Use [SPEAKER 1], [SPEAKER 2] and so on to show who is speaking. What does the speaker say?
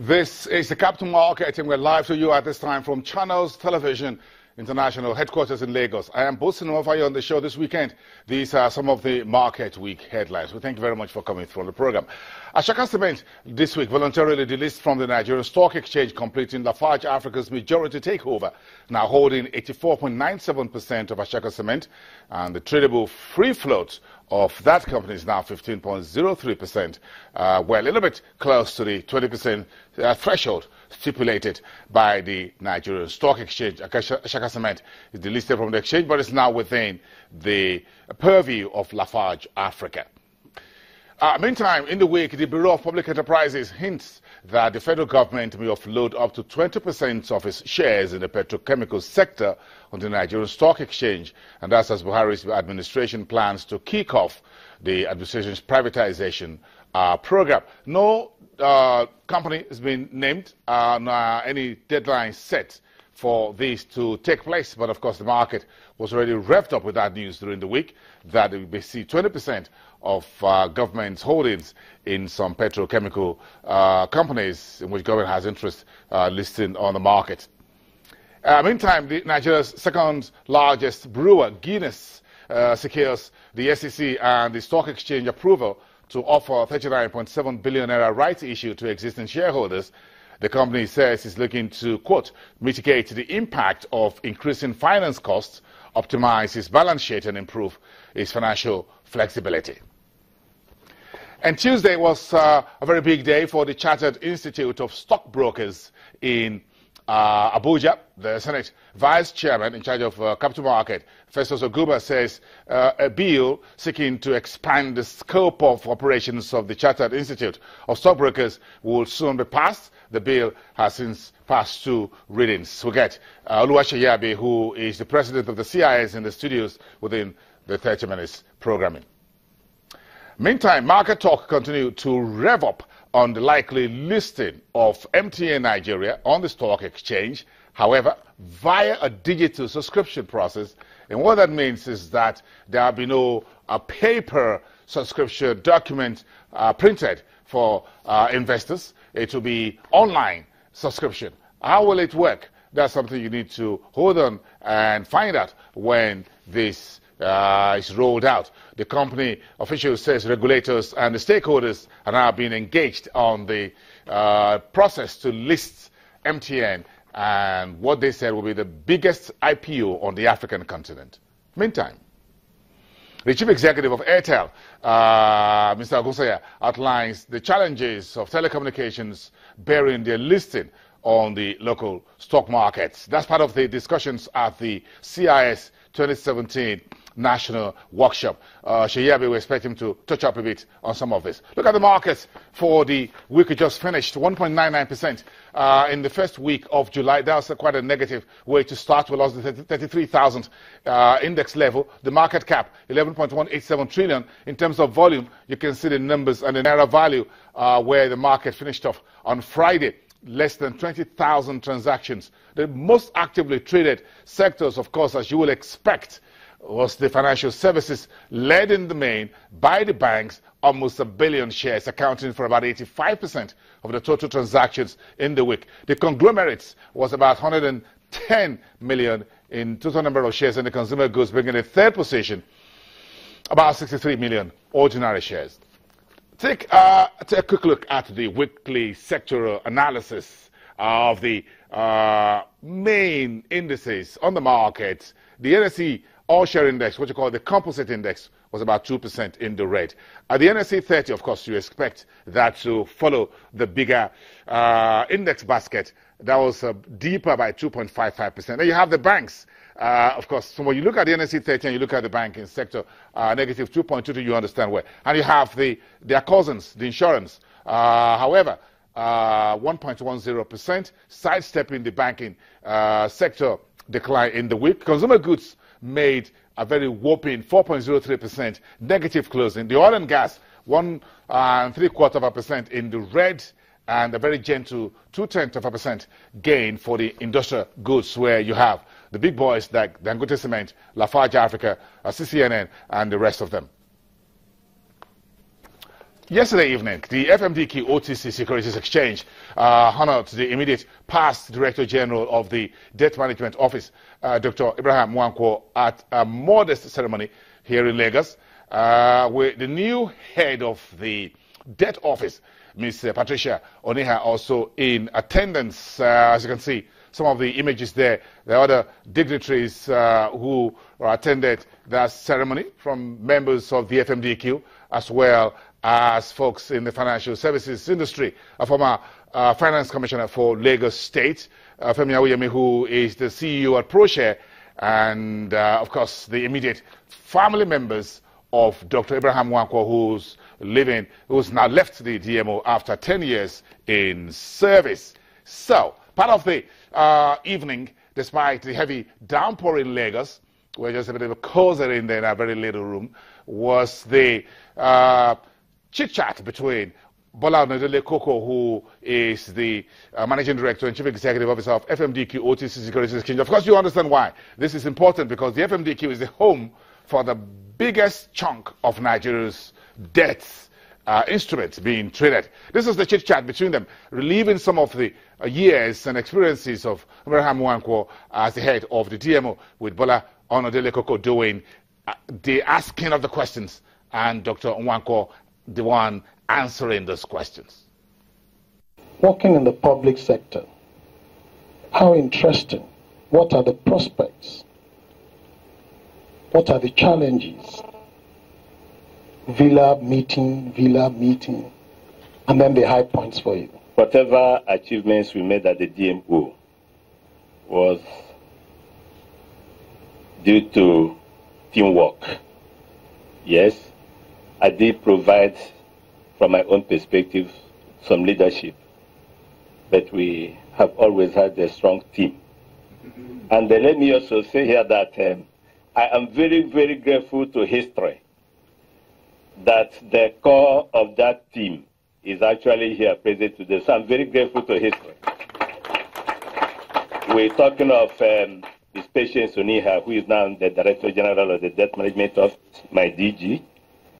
[SPEAKER 1] This is the Capital Market, and we're live to you at this time from Channels Television International headquarters in Lagos. I am boasting over you on the show this weekend. These are some of the market week headlines. We thank you very much for coming through the program. Ashaka Cement this week voluntarily delisted from the Nigerian Stock Exchange, completing Lafarge Africa's majority takeover, now holding 84.97% of Ashaka Cement, and the tradable free float of that company is now 15.03%, well, a little bit close to the 20% threshold stipulated by the Nigerian Stock Exchange. Ashaka Cement is delisted from the exchange, but it's now within the purview of Lafarge Africa. Meantime, in the week, the Bureau of Public Enterprises hints that the federal government may offload up to 20% of its shares in the petrochemical sector on the Nigerian Stock Exchange, and that's as Buhari's administration plans to kick off the administration's privatization program. No company has been named, nor any deadline set for this to take place, but of course the market was already revved up with that news during the week that we may see 20% of government's holdings in some petrochemical companies in which government has interest listed on the market. Meantime, Nigeria's second largest brewer, Guinness, secures the SEC and the Stock Exchange approval to offer 39.7 billion naira rights issue to existing shareholders. The company says it's looking to, quote, mitigate the impact of increasing finance costs, optimize its balance sheet, and improve its financial flexibility. And Tuesday was a very big day for the Chartered Institute of Stockbrokers in Abuja. The Senate Vice Chairman in charge of capital market, Festus Oguba, says a bill seeking to expand the scope of operations of the Chartered Institute of Stockbrokers will soon be passed. The bill has since passed 2 readings. We get Oluwaseyi, who is the president of the CIS, in the studios within the 30 minutes programming. Meantime, market talk continued to rev up on the likely listing of MTN Nigeria on the stock exchange, however, via a digital subscription process. And what that means is that there will be no paper subscription document printed for investors. It will be online subscription. How will it work? That's something you need to hold on and find out when this is rolled out. The company official says regulators and the stakeholders are now being engaged on the process to list MTN, and what they said will be the biggest IPO on the African continent. Meantime, the chief executive of Airtel, Mr. Agusaya, outlines the challenges of telecommunications bearing their listing on the local stock markets. That's part of the discussions at the CIS 2017 National Workshop. Sheyabi, we expect him to touch up a bit on some of this. Look at the markets for the week we just finished. 1.99% in the first week of July. That was quite a negative way to start. We lost the 33,000 index level. The market cap, 11.187 trillion. In terms of volume, you can see the numbers and the naira value where the market finished off on Friday. Less than 20,000 transactions. The most actively traded sectors, of course, as you will expect, was the financial services, led in the main by the banks, almost 1 billion shares, accounting for about 85% of the total transactions in the week. The conglomerates was about 110 million in total number of shares, and the consumer goods bringing a third position, about 63 million ordinary shares. Take a quick look at the weekly sectoral analysis of the main indices on the market. The NSE All-Share Index, what you call the composite index, was about 2% in the red. At the NSE 30, of course, you expect that to follow the bigger index basket. That was deeper by 2.55%. Then you have the banks. Of course, so when you look at the NSE 30 and you look at the banking sector, negative 2.22, you understand where. And you have their cousins, the insurance. However, 1.10%, sidestepping the banking sector decline in the week. Consumer goods made a very whopping 4.03% negative closing. The oil and gas, 1.75% in the red, and a very gentle 0.2% gain for the industrial goods, where you have the big boys like Dangote Cement, Lafarge Africa, CCNN, and the rest of them. Yesterday evening, the FMDQ OTC Securities Exchange honored the immediate past Director General of the Debt Management Office, Dr. Nwankwo, at a modest ceremony here in Lagos, with the new head of the Debt Office, Ms. Patricia Oniha, also in attendance. As you can see, some of the images there, the other dignitaries who attended that ceremony, from members of the FMDQ, as well as folks in the financial services industry. A former finance commissioner for Lagos State, Femi Awuyemi, who is the CEO at ProShare, and of course the immediate family members of Dr. Abraham Nwankwo, who's now left the DMO after 10 years in service. So, part of the evening, despite the heavy downpour in Lagos, we're just a bit of a cozy in there in a very little room, was the chit-chat between Bola Onodele Koko, who is the Managing Director and Chief Executive Officer of FMDQ OTC Securities Exchange. Of course, you understand why this is important, because the FMDQ is the home for the biggest chunk of Nigeria's debts instruments being traded. This is the chit-chat between them, relieving some of the years and experiences of Abraham Nwankwo as the head of the DMO, with Bola Onodele Koko doing the asking of the questions, and Dr. Nwankwo the one answering those questions.
[SPEAKER 2] Working in the public sector, how interesting? What are the prospects? What are the challenges? Villa meeting, and then the high points for you.
[SPEAKER 3] Whatever achievements we made at the DMO was due to teamwork. Yes, I did provide, from my own perspective, some leadership, but we have always had a strong team. And let me also say here that I am very, very grateful to history that the core of that team is actually here present today. So I'm very grateful to history. We're talking of Ms. Patience Oniha, who is now the Director General of the Debt Management Office, my DG.